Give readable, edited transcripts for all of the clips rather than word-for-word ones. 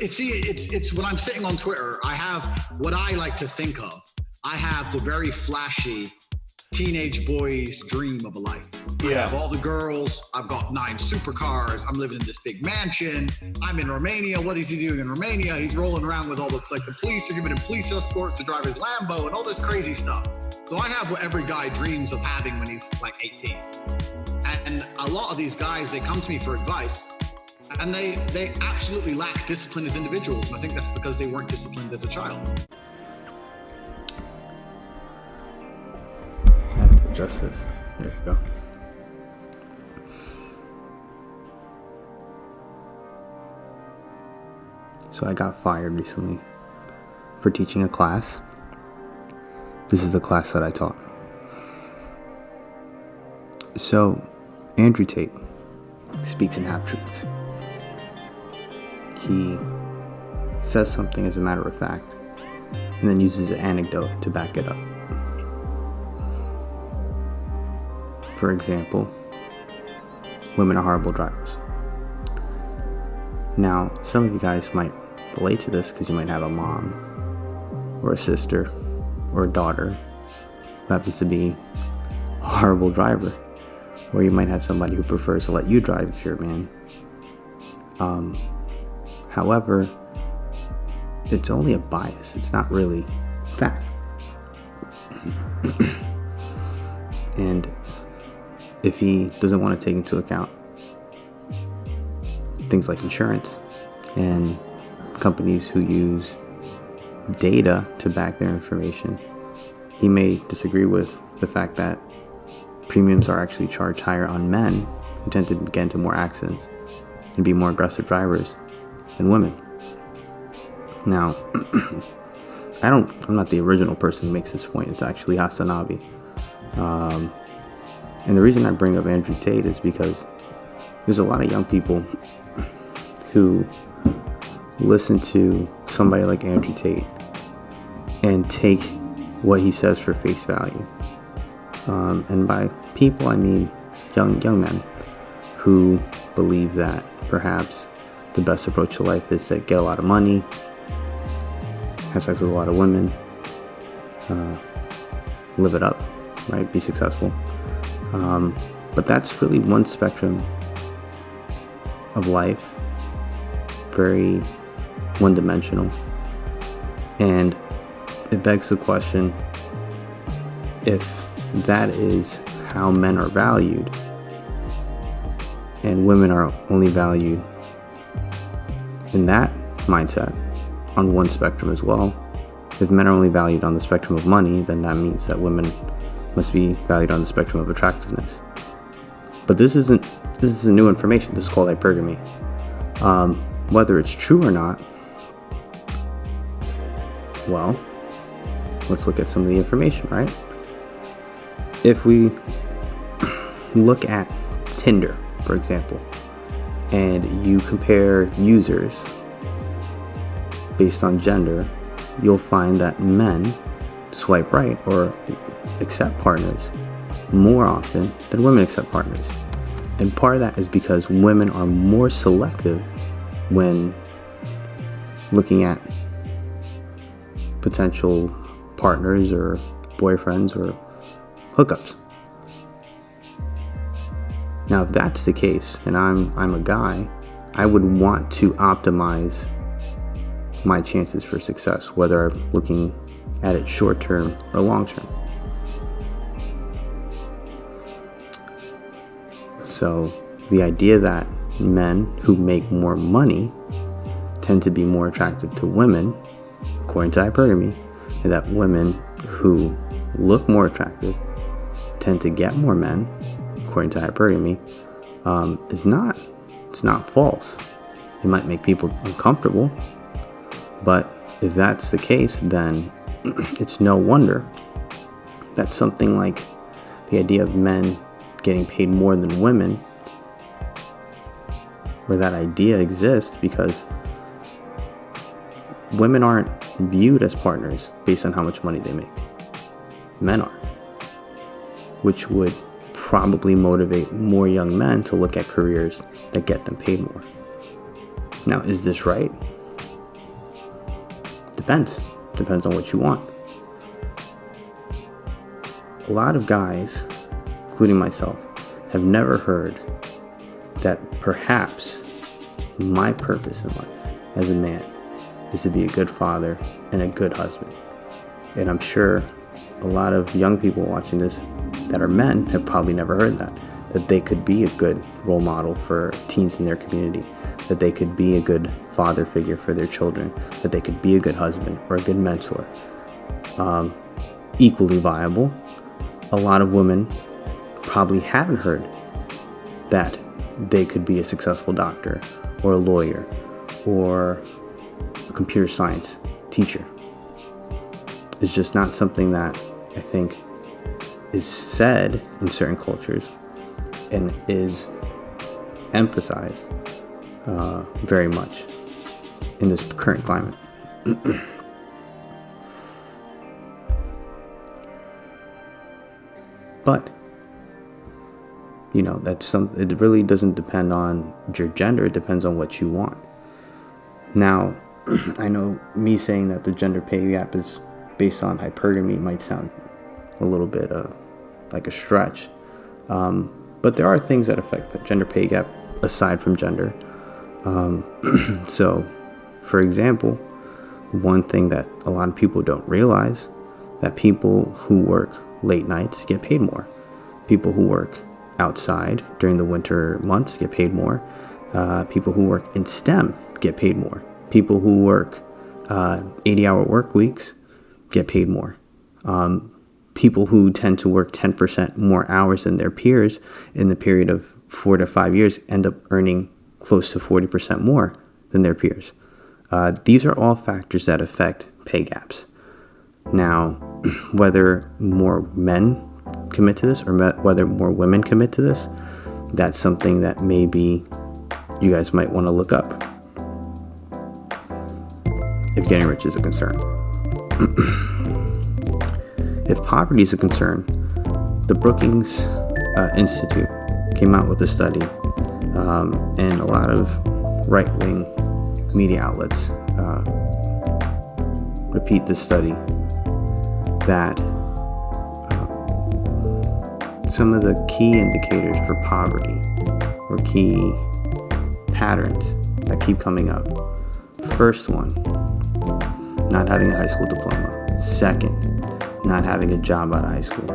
it's when I'm sitting on Twitter, I have what I like to think of. I have the very flashy teenage boy's dream of a life. I have all the girls. I've got 9 supercars. I'm living in this big mansion. I'm in Romania. What is he doing in Romania? He's rolling around with all the police are giving him police escorts to drive his Lambo and all this crazy stuff. So I have what every guy dreams of having when he's like 18. And a lot of these guys, they come to me for advice, and they absolutely lack discipline as individuals. And I think that's because they weren't disciplined as a child. I have to adjust this. There you go. So I got fired recently for teaching a class. This is the class that I taught. So Andrew Tate speaks in half-truths. He says something as a matter of fact and then uses an anecdote to back it up. For example, women are horrible drivers. Now, some of you guys might relate to this because you might have a mom or a sister or a daughter who happens to be a horrible driver. Or you might have somebody who prefers to let you drive if you're a man. However, it's only a bias. It's not really fact. And if he doesn't want to take into account things like insurance and companies who use data to back their information, he may disagree with the fact that premiums are actually charged higher on men who tend to get into more accidents and be more aggressive drivers than women. Now, I'm not the original person who makes this point. It's actually Hasanabi. And the reason I bring up Andrew Tate is because there's a lot of young people who listen to somebody like Andrew Tate and take what he says for face value. And by people, I mean young men who believe that perhaps the best approach to life is to get a lot of money, have sex with a lot of women, live it up, right? Be successful. But that's really one spectrum of life, very one-dimensional. And it begs the question, if that is how men are valued, and women are only valued in that mindset on one spectrum as well, if men are only valued on the spectrum of money, then that means that women must be valued on the spectrum of attractiveness. But this is new information. This is called hypergamy. Whether it's true or not, well, let's look at some of the information, right? If we look at Tinder, for example, and you compare users based on gender, you'll find that men swipe right or accept partners more often than women accept partners. And part of that is because women are more selective when looking at potential partners or boyfriends or hookups. Now, if that's the case, and I'm a guy, I would want to optimize my chances for success, whether I'm looking at it short term or long term. So the idea that men who make more money tend to be more attractive to women, according to hypergamy, and that women who look more attractive tend to get more men, according to hypergamy, it's not false. It might make people uncomfortable, but if that's the case, then it's no wonder that something like the idea of men getting paid more than women, where that idea exists, because women aren't viewed as partners based on how much money they make. Men are, which would probably motivate more young men to look at careers that get them paid more. Now, is this right? Depends on what you want. A lot of guys, including myself, have never heard that perhaps my purpose in life as a man is to be a good father and a good husband. And I'm sure a lot of young people watching this that are men have probably never heard that they could be a good role model for teens in their community, that they could be a good father figure for their children, that they could be a good husband or a good mentor. Equally viable, a lot of women probably haven't heard that they could be a successful doctor or a lawyer or a computer science teacher. It's just not something that I think is said in certain cultures and is emphasized very much in this current climate. But it really doesn't depend on your gender. It depends on what you want. Now, I know me saying that the gender pay gap is based on hypergamy might sound a little bit like a stretch. But there are things that affect the gender pay gap aside from gender. So, for example, one thing that a lot of people don't realize, that people who work late nights get paid more. People who work outside during the winter months get paid more. People who work in STEM get paid more. People who work 80-hour work weeks get paid more. People who tend to work 10% more hours than their peers in the period of 4 to 5 years end up earning close to 40% more than their peers. These are all factors that affect pay gaps. Now, whether more men commit to this or whether more women commit to this, that's something that maybe you guys might want to look up if getting rich is a concern. If poverty is a concern, the Brookings Institute came out with a study, and a lot of right-wing media outlets repeat this study, that some of the key indicators for poverty or key patterns that keep coming up. First one, not having a high school diploma. Second, not having a job out of high school.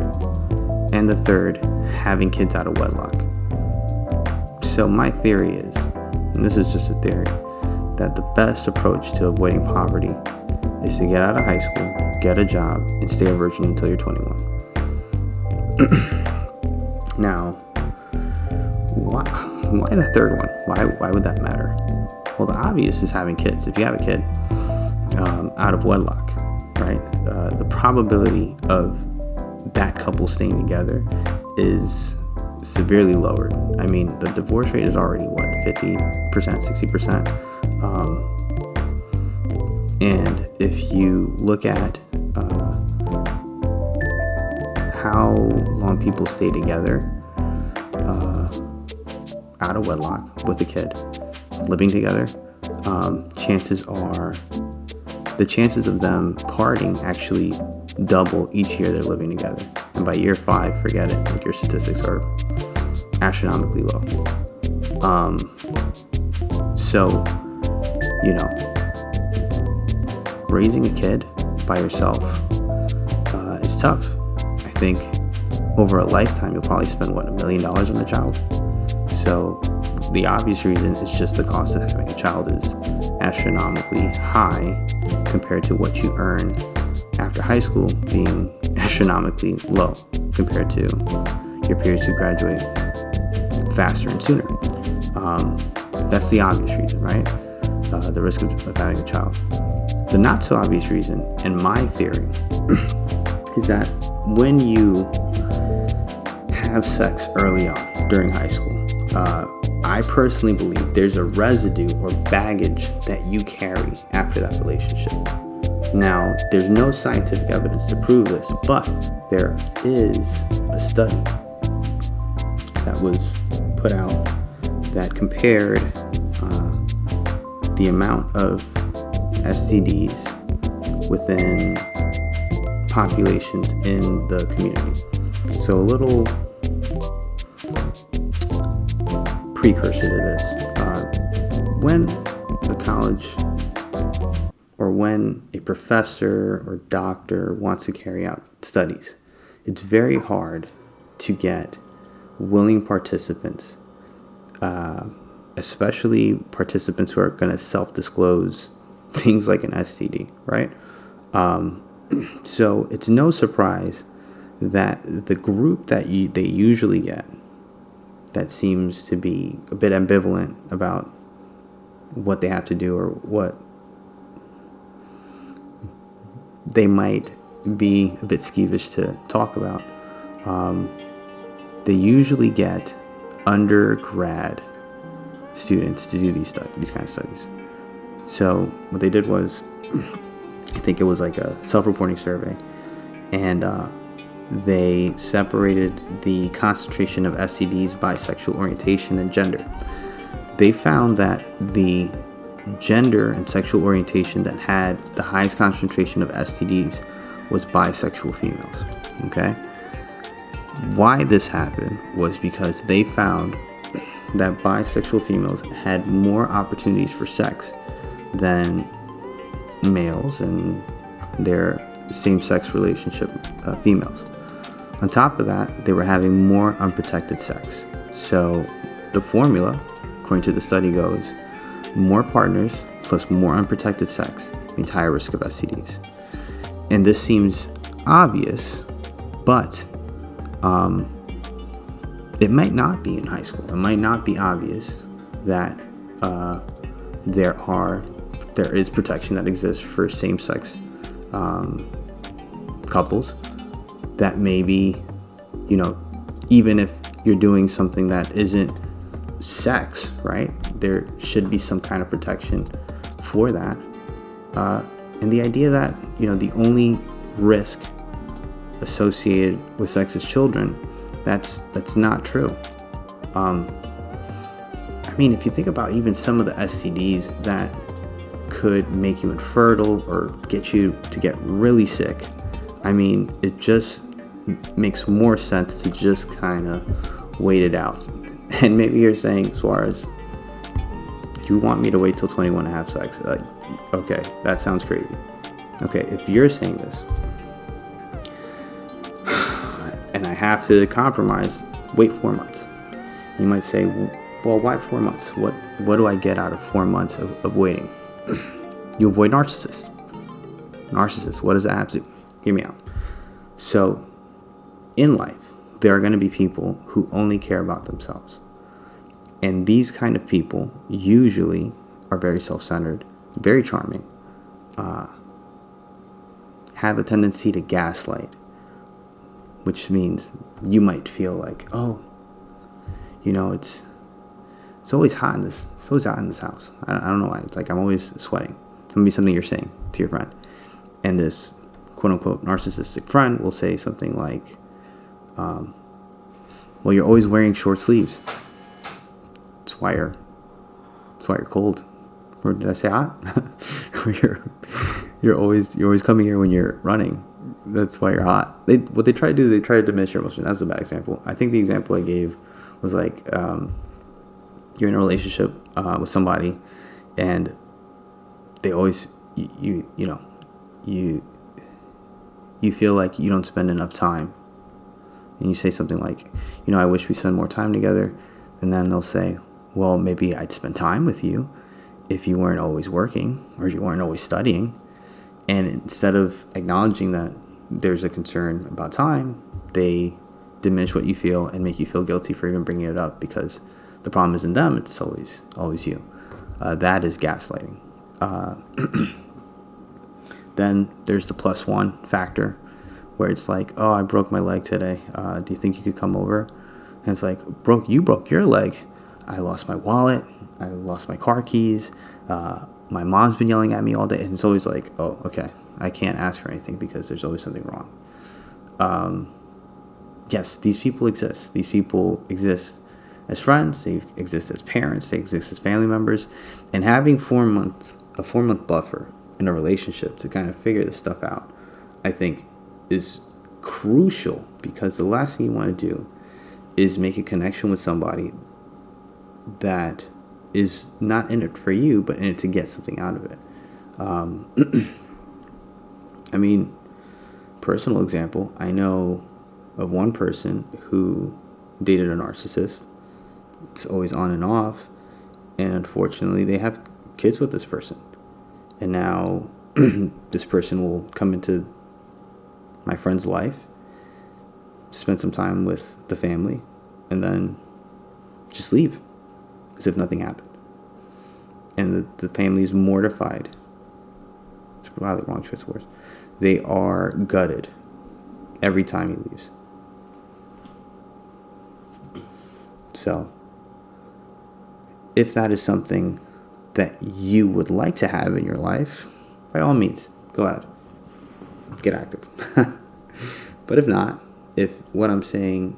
And the third, having kids out of wedlock. So my theory is, and this is just a theory, that the best approach to avoiding poverty is to get out of high school, get a job, and stay a virgin until you're 21. Now, why the third one? Why would that matter? Well, the obvious is having kids. If you have a kid out of wedlock, right, the probability of that couple staying together is severely lowered. I mean, the divorce rate is already 50%, 60%. And if you look at how long people stay together out of wedlock with a kid, living together, chances are the chances of them parting actually double each year they're living together. And by year 5, forget it. Like, your statistics are astronomically low. So, raising a kid by yourself is tough. I think over a lifetime, you'll probably spend, $1 million on a child. So the obvious reason is just the cost of having a child is astronomically high compared to what you earn after high school being astronomically low compared to your peers who graduate faster and sooner. That's the obvious reason, right? The risk of having a child. The not so obvious reason, in my theory, is that when you have sex early on during high school, I personally believe there's a residue or baggage that you carry after that relationship. Now, there's no scientific evidence to prove this, but there is a study that was put out that compared the amount of STDs within populations in the community. So a little precursor to this. When a college or when a professor or doctor wants to carry out studies, it's very hard to get willing participants, especially participants who are going to self-disclose things like an STD, right? So it's no surprise that the group that they usually get that seems to be a bit ambivalent about what they have to do or what they might be a bit skeevish to talk about, they usually get undergrad students to do these kind of studies. So what they did was, I think it was like a self-reporting survey, and they separated the concentration of STDs by sexual orientation and gender. They found that the gender and sexual orientation that had the highest concentration of STDs was bisexual females. Okay? Why this happened was because they found that bisexual females had more opportunities for sex than males and their same-sex relationship females. On top of that, they were having more unprotected sex. So the formula, according to the study, goes more partners plus more unprotected sex means higher risk of STDs. And this seems obvious, but it might not be in high school. It might not be obvious that there is protection that exists for same-sex couples, that maybe, even if you're doing something that isn't sex, right, there should be some kind of protection for that. And the idea that, the only risk associated with sex is children, that's not true. If you think about even some of the STDs that could make you infertile or get you to get really sick, it just makes more sense to just kind of wait it out. And maybe you're saying, Suarez, you want me to wait till 21 to have sex? Okay, that sounds crazy. Okay, if you're saying this, and I have to compromise, wait 4 months. You might say, well, why 4 months? What do I get out of 4 months of waiting? You avoid narcissists. What does that have to do? Hear me out. So, in life, there are going to be people who only care about themselves. And these kind of people usually are very self-centered, very charming, have a tendency to gaslight, which means you might feel like, it's always hot in this house. I don't know why. It's like I'm always sweating. It may be something you're saying to your friend. And this quote-unquote narcissistic friend will say something like, well, you're always wearing short sleeves. That's why you're cold. Or did I say hot? you're always coming here when you're running. That's why you're hot. What they try to do, they try to diminish your emotion. That's a bad example. I think the example I gave was like, you're in a relationship with somebody, and they always you feel like you don't spend enough time, and you say something like, I wish we spend more time together, and then they'll say, well, maybe I'd spend time with you if you weren't always working or you weren't always studying. And instead of acknowledging that there's a concern about time, they diminish what you feel and make you feel guilty for even bringing it up, because the problem isn't them, it's always you. That is gaslighting. Then there's the +1 factor, where it's like, oh, I broke my leg today. Do you think you could come over? And it's like, you broke your leg. I lost my wallet. I lost my car keys. My mom's been yelling at me all day. And it's always like, oh, okay, I can't ask for anything because there's always something wrong. Yes, these people exist. These people exist as friends. They exist as parents. They exist as family members. And having a 4-month buffer in a relationship to kind of figure this stuff out, I think is crucial, because the last thing you want to do is make a connection with somebody that is not in it for you, but in it to get something out of it. I mean, personal example, I know of one person who dated a narcissist. It's always on and off, and unfortunately they have kids with this person, and now this person will come into my friend's life, spend some time with the family, and then just leave as if nothing happened. And the family is mortified. It's probably the wrong choice of words. They are gutted every time he leaves. So, if that is something that you would like to have in your life, by all means, go ahead. Get active. But if not, if what I'm saying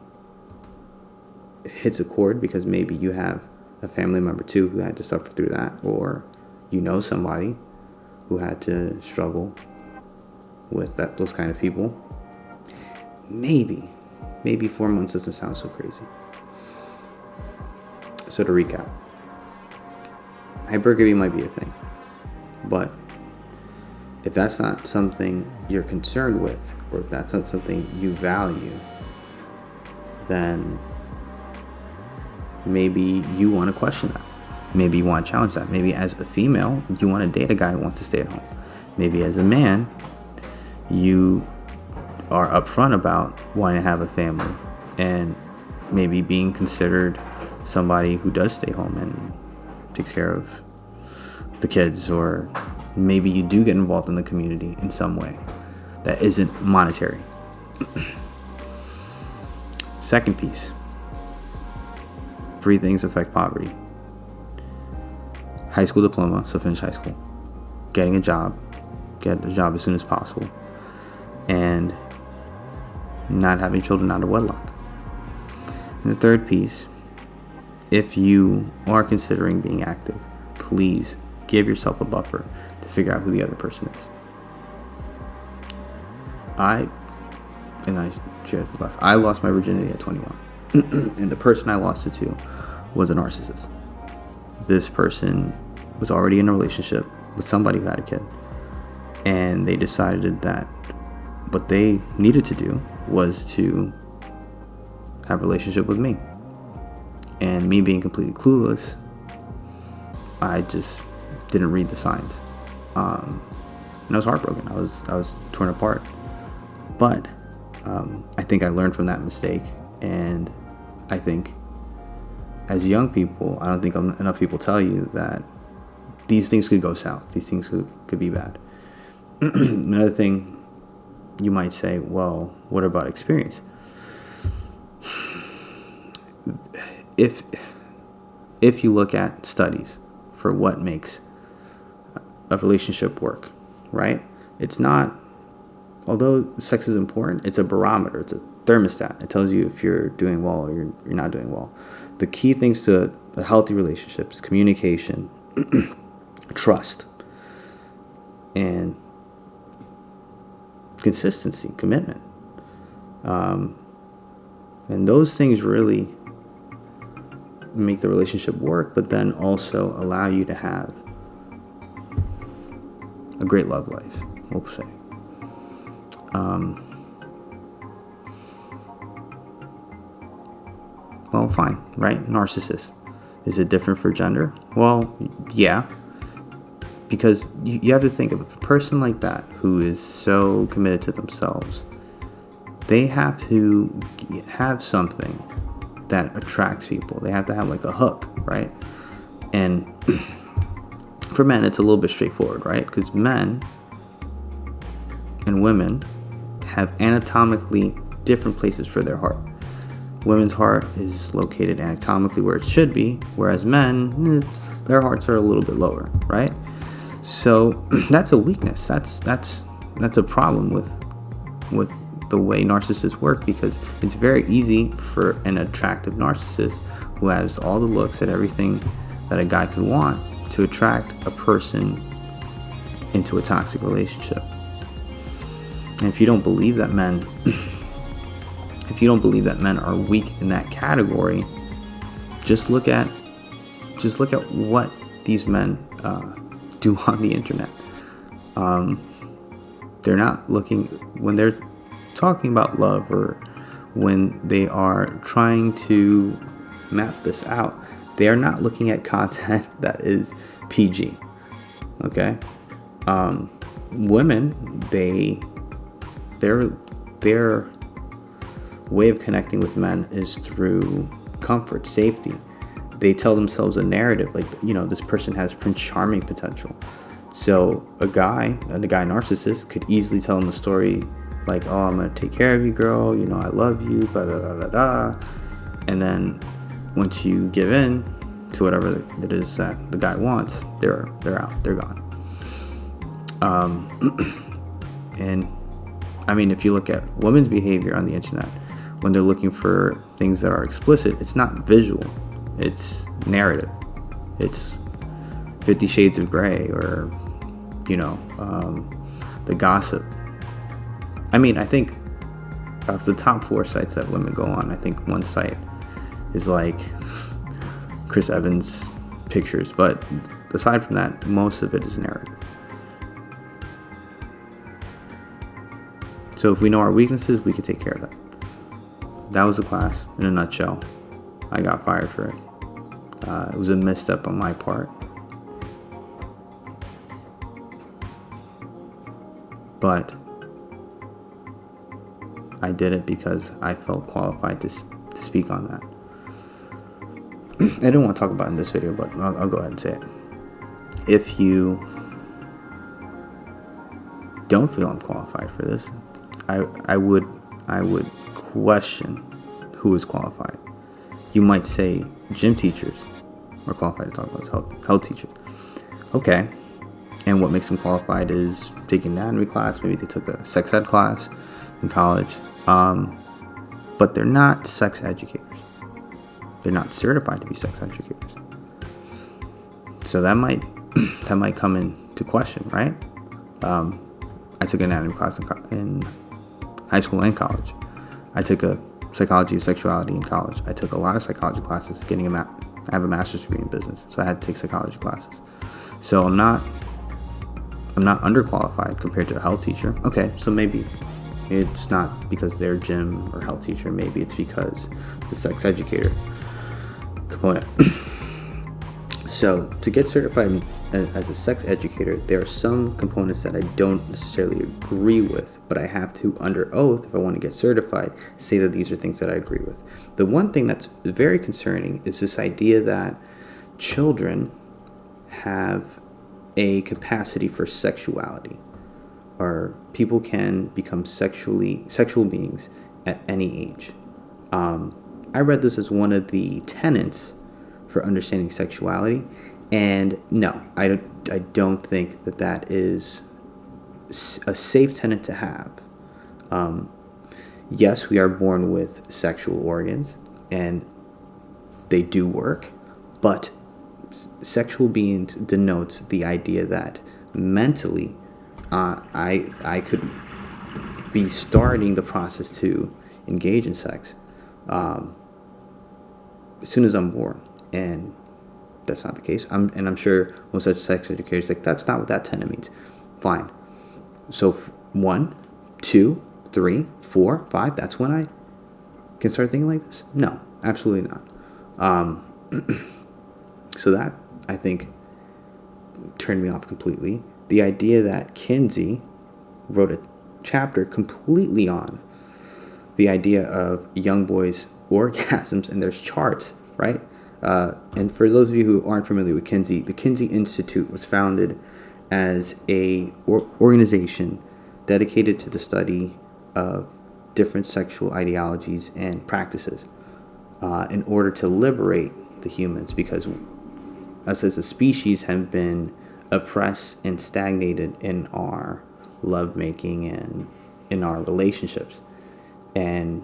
hits a chord because maybe you have a family member too who had to suffer through that, or you know somebody who had to struggle with those kind of people, maybe 4 months doesn't sound so crazy. So to recap, hypergamy might be a thing, but if that's not something you're concerned with, or if that's not something you value, then maybe you want to question that. Maybe you want to challenge that. Maybe as a female, you want to date a guy who wants to stay at home. Maybe as a man, you are upfront about wanting to have a family, and maybe being considered somebody who does stay home and takes care of the kids, or maybe you do get involved in the community in some way that isn't monetary. Second piece, 3 things affect poverty. High school diploma, so finish high school. Getting a job, get a job as soon as possible. And not having children out of wedlock. And the third piece, if you are considering being active, please give yourself a buffer to figure out who the other person is. I shared this last. I lost my virginity at 21, and the person I lost it to was a narcissist. This person was already in a relationship with somebody who had a kid, and they decided that what they needed to do was to have a relationship with me. And me being completely clueless, I just didn't read the signs, and I was heartbroken. I was torn apart. But I think I learned from that mistake, and I think as young people, I don't think enough people tell you that these things could go south. These things could be bad. Another thing you might say, well, what about experience? If you look at studies for what makes a relationship work, right? It's not, although sex is important, it's a barometer, it's a thermostat. It tells you if you're doing well or you're not doing well. The key things to a healthy relationship is communication, trust, and consistency, commitment. And those things really make the relationship work, but then also allow you to have a great love life, we'll say. Well, fine, right? Narcissist. Is it different for gender? Well, yeah. Because you have to think of a person like that who is so committed to themselves. They have to have something that attracts people. They have to have like a hook, right? And for men, it's a little bit straightforward, right? Because men and women have anatomically different places for their heart. Women's heart is located anatomically where it should be, whereas men, their hearts are a little bit lower, right? So that's a weakness. That's a problem with the way narcissists work, because it's very easy for an attractive narcissist who has all the looks and everything that a guy could want to attract a person into a toxic relationship. And if you don't believe that men are weak in that category, just look at what these men do on the internet. They're not looking, when they're talking about love or when they are trying to map this out, they are not looking at content that is PG. Okay? Women, their way of connecting with men is through comfort, safety. They tell themselves a narrative like, this person has Prince Charming potential. So a guy narcissist could easily tell them a story like, oh, I'm gonna take care of you, girl, I love you, blah blah blah blah blah. And then once you give in to whatever it is that the guy wants, they're out, they're gone. And I mean, if you look at women's behavior on the internet, when they're looking for things that are explicit, it's not visual, it's narrative. It's 50 Shades of Grey or, the gossip. I mean, I think of the top 4 sites that women go on, I think one site is like Chris Evans pictures. But aside from that, most of it is narrative. So if we know our weaknesses, we can take care of that. That was the class in a nutshell. I got fired for it. It was a misstep on my part. But I did it because I felt qualified to speak on that. I didn't want to talk about it in this video, but I'll go ahead and say it. If you don't feel I'm qualified for this, I would question who is qualified. You might say gym teachers are qualified to talk about this, health teachers. Okay. And what makes them qualified is taking an anatomy class. Maybe they took a sex ed class in college. But they're not sex educators. They're not certified to be sex educators. So that might come into question, right? I took an anatomy class in high school and college. I took a psychology of sexuality in college. I took a lot of psychology classes. I have a master's degree in business, so I had to take psychology classes. So I'm not underqualified compared to a health teacher. Okay, so maybe it's not because they're gym or health teacher. Maybe it's because the sex educator component. So to get certified as a sex educator, there are some components that I don't necessarily agree with, but I have to, under oath, if I want to get certified, say that these are things that I agree with. The one thing that's very concerning is this idea that children have a capacity for sexuality, or people can become sexual beings at any age. I read this as one of the tenets for understanding sexuality, and no, I don't think that is a safe tenet to have. Yes, we are born with sexual organs, and they do work, but sexual being denotes the idea that mentally, I could be starting the process to engage in sex as soon as I'm born, and that's not the case. I'm sure most such sex educators like, that's not what that tenet means. Fine. So 1, 2, 3, 4, 5. That's when I can start thinking like this. No, absolutely not. So that, I think, turned me off completely. The idea that Kinsey wrote a chapter completely on the idea of young boys' orgasms, and there's charts, right? And for those of you who aren't familiar with Kinsey, the Kinsey Institute was founded as a organization dedicated to the study of different sexual ideologies and practices in order to liberate the humans, because us as a species have been oppressed and stagnated in our lovemaking and in our relationships. And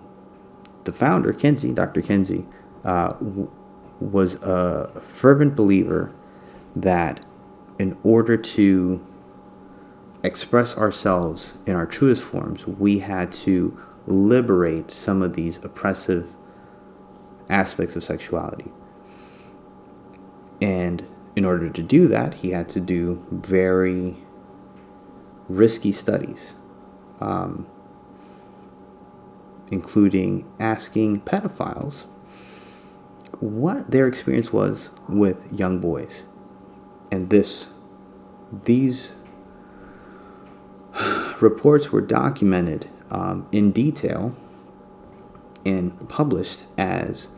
the founder, Kinsey, Dr. Kinsey, was a fervent believer that in order to express ourselves in our truest forms, we had to liberate some of these oppressive aspects of sexuality. And in order to do that, he had to do very risky studies, including asking pedophiles what their experience was with young boys. And these reports were documented in detail and published as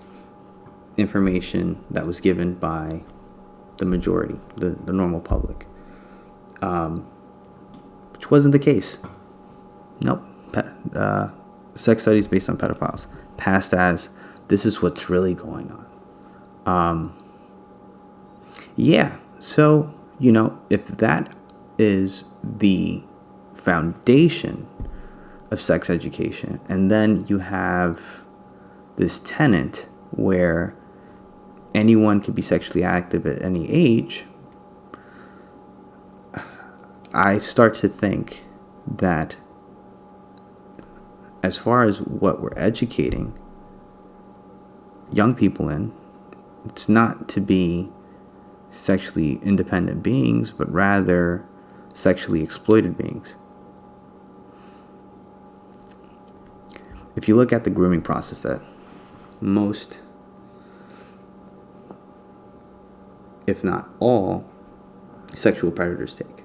information that was given by the majority, the normal public, which wasn't the case. Nope. Sex studies based on pedophiles passed as this is what's really going on. So, if that is the foundation of sex education, and then you have this tenet where anyone can be sexually active at any age, I start to think that as far as what we're educating young people in, it's not to be sexually independent beings, but rather sexually exploited beings. If you look at the grooming process that most, if not all, sexual predators take,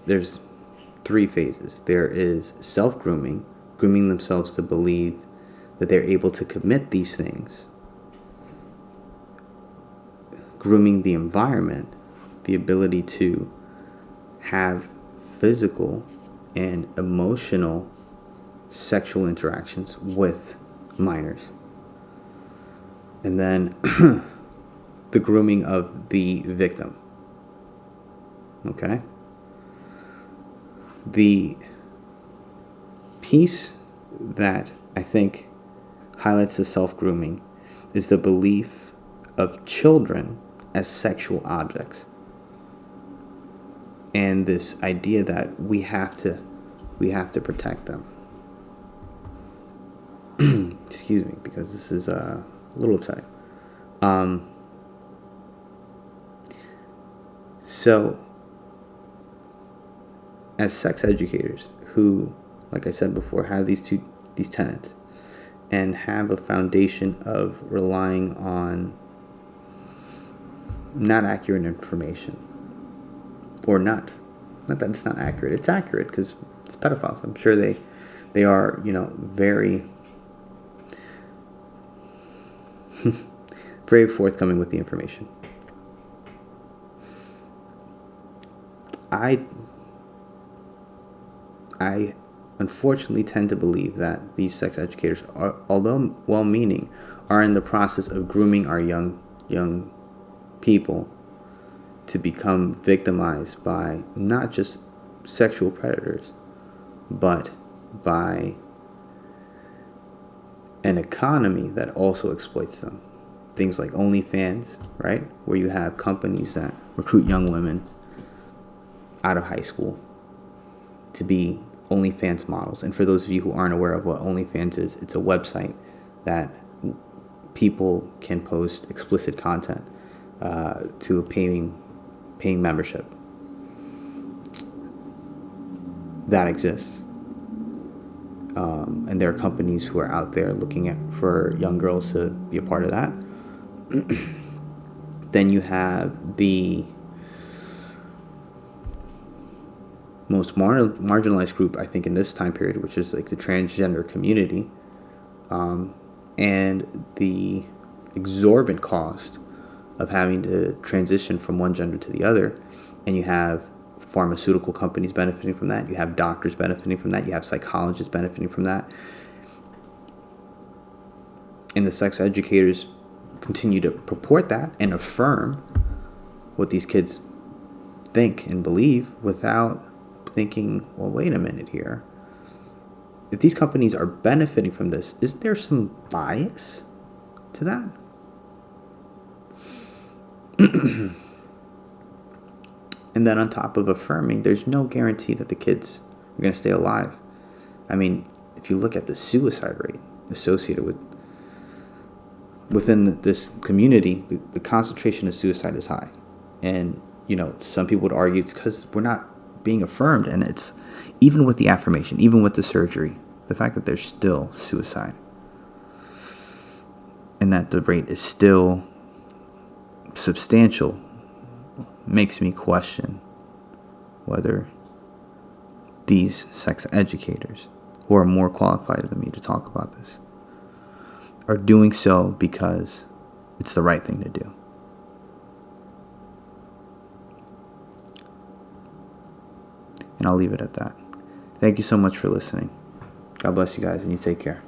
there's 3 phases. There is self-grooming, grooming themselves to believe that they're able to commit these things. Grooming the environment, the ability to have physical and emotional sexual interactions with minors. And then the grooming of the victim. Okay? The piece that I think highlights the self-grooming is the belief of children as sexual objects. And this idea that we have to protect them. Excuse me, because this is a little upsetting. So, as sex educators who, like I said before, have these tenets and have a foundation of relying on not accurate information, or not that it's not accurate, it's accurate because it's pedophiles. I'm sure they are, very very forthcoming with the information. I unfortunately tend to believe that these sex educators, although well-meaning, are in the process of grooming our young people to become victimized by not just sexual predators, but by an economy that also exploits them. Things like OnlyFans, right? Where you have companies that recruit young women out of high school to be OnlyFans models. And for those of you who aren't aware of what OnlyFans is, it's a website that people can post explicit content to a paying membership. That exists. And there are companies who are out there looking for young girls to be a part of that. Then you have the most marginalized group, I think, in this time period, which is like the transgender community, and the exorbitant cost of having to transition from one gender to the other. And you have pharmaceutical companies benefiting from that. You have doctors benefiting from that. You have psychologists benefiting from that. And the sex educators continue to purport that and affirm what these kids think and believe without thinking, well, wait a minute here. If these companies are benefiting from this, is there some bias to that? And then on top of affirming, there's no guarantee that the kids are going to stay alive. I mean, if you look at the suicide rate associated within this community, the concentration of suicide is high. And, some people would argue it's because we're not being affirmed. And it's even with the affirmation, even with the surgery, the fact that there's still suicide and that the rate is still substantial makes me question whether these sex educators, who are more qualified than me to talk about this, are doing so because it's the right thing to do. And I'll leave it at that. Thank you so much for listening. God bless you guys, and you take care.